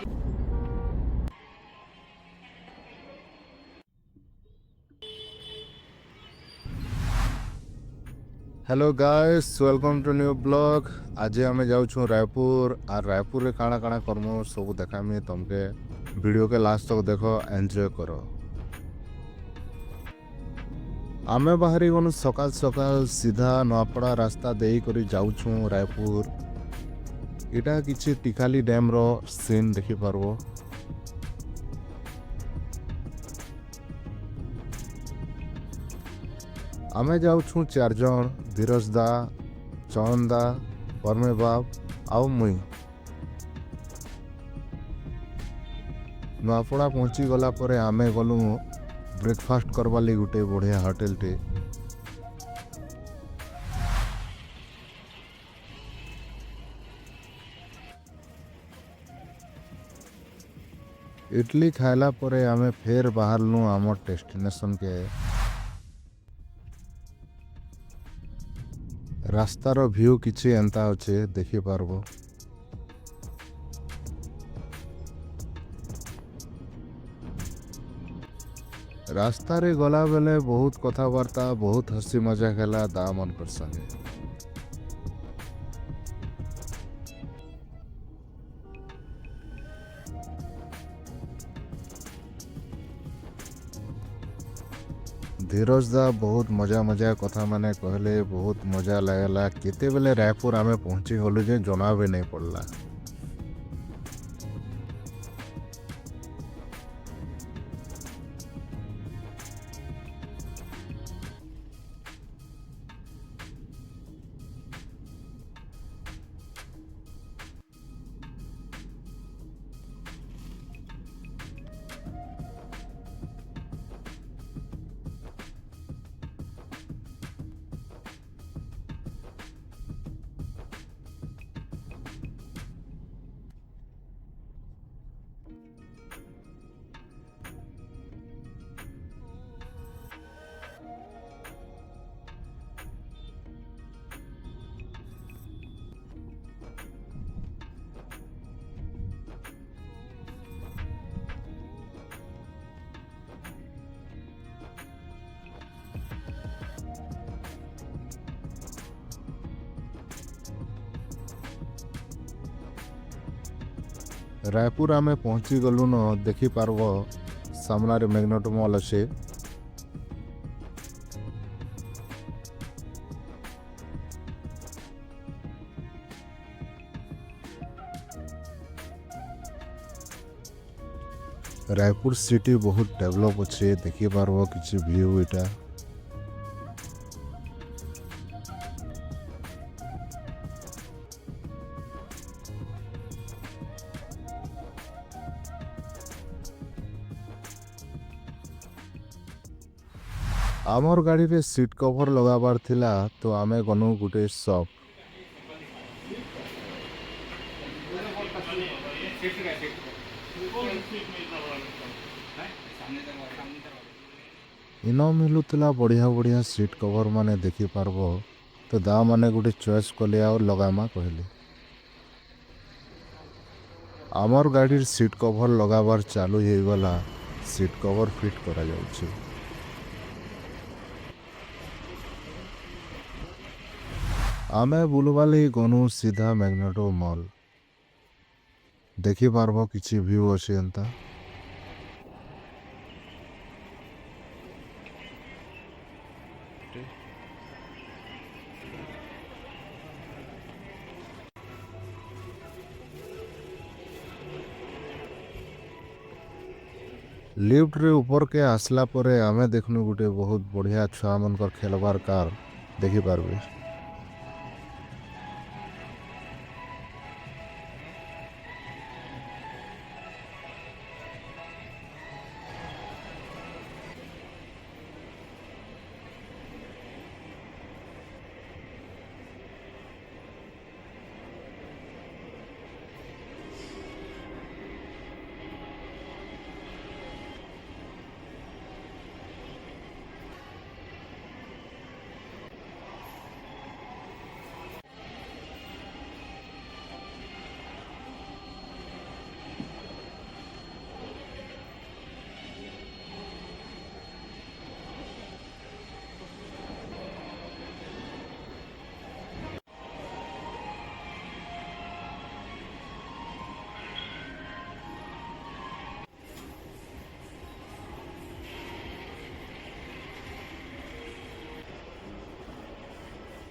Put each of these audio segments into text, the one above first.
Hello guys, welcome to new blog. आज आम जाऊँ रायपुर और रायपुर रे काଣା काଣା करमु सब देखामी तुमके। वीडियो के लास्ट तक देखो, एंजॉय करो। आमे बाहरी गनु सकाल सकाल सीधा नवापड़ा रास्ता देई करी जाऊँ रायपुर। इटा किछि टिकाली डैम रो सीन देखि पारबो। आमे जाऊँ चार जन, धीरज दा, चौन दा, परमे बाब आउ मुई। नवापड़ा पहुँची गला परे आमे गलु ब्रेकफास्ट करवा लगी गोटे बढ़िया होटेल टे। इडली खाइला परे आमे फेर बाहरलु आम डेस्टिनेशन के। रास्तार व्यू किछि एंता अच्छे देखि पारबो। रास्ता रे गला बेले बहुत कथाबार्ता, बहुत हसी मजाक है दा मन कर संगे। धीरज दा बहुत मजा मजा कथा माने कहले, बहुत मजा लगला। केते बेले रायपुर आमे पहुंची गलु जे जना भी नहीं पड़ला। रायपुर आमे पहुंची गलु न देखि पारबो सामना रे मैग्नेट मॉल अच्छे। रायपुर सिटी बहुत डेवलप अच्छे देखि पारबो किछि व्यू इटा। आमर गाड़ी रे सीट कवर लगाबार थिला तो आमे गनु गुटे शॉप। इनो मिलुतला बढ़िया बढ़िया सीट कवर माने देखि पारबो। तो दा माने गुटे चॉइस कले और लगामा कहले। आमर गाड़ी सीट कवर लगाबार चालू हे गला, सीट कवर फिट करा जाउछि। आमे बुलवाली गनु सीधा मैग्नेटो मॉल। देखि पारबो किछि व्यू अछि एंता। लिफ्ट रे ऊपर के आसला परे आमे देखनु गुटे बहुत बढ़िया छुआ मनकर खेलबार कार देखि पारबे।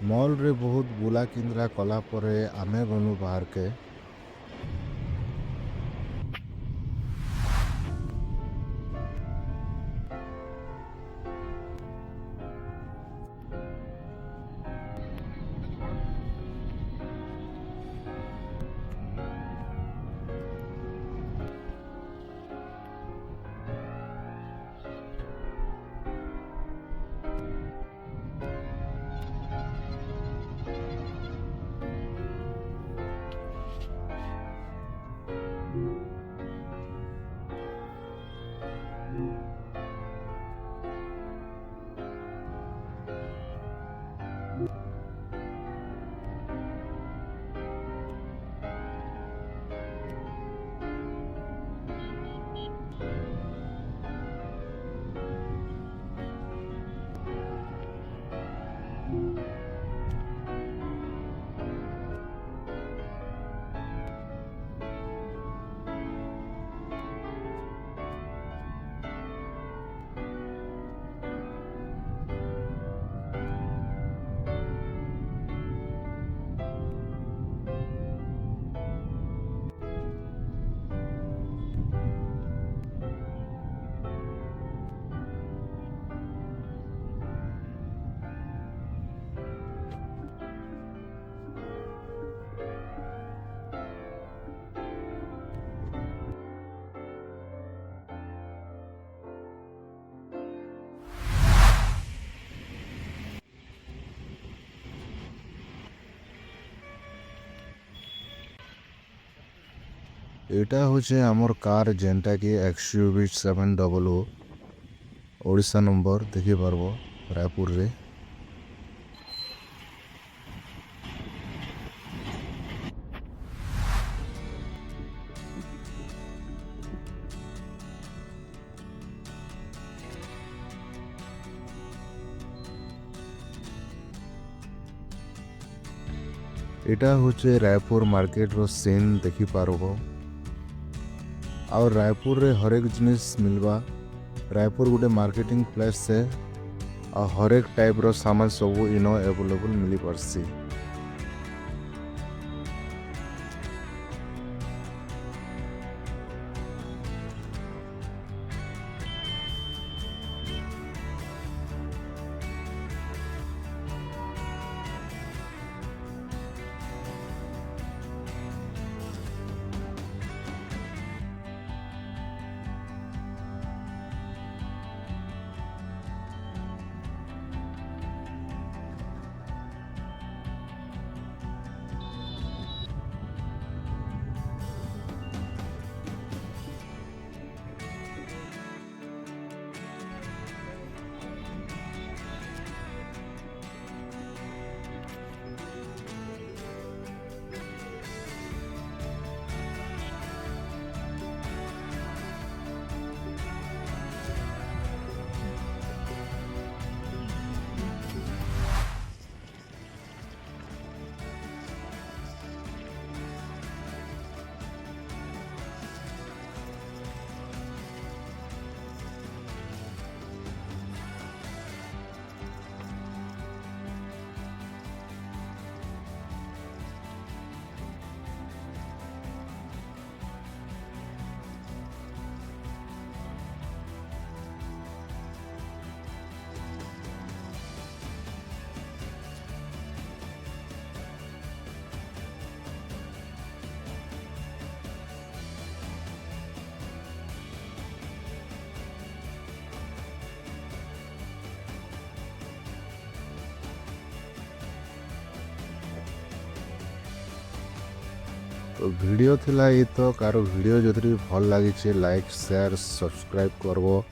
मॉल रे बहुत बुला किंद्रा कला परे आमे गनु बाहर के। एटा होचे आमर कार जेनटा कि XUV 700 ओडिशा नंबर देखि पारबो रायपुर रे। एटा होचे रायपुर मार्केट रो सीन देखि पारबो। और रायपुर रे हरेक जिनिस मिलवा। रायपुर गोटे मार्केटिंग प्लेस से और हरेक टाइप रो सामान सब इनो अवेलेबल मिली पारसी। तो वीडियो थिला ये तो कार वीडियो जदि भल लगी लाइक शेयर सब्सक्राइब करबो।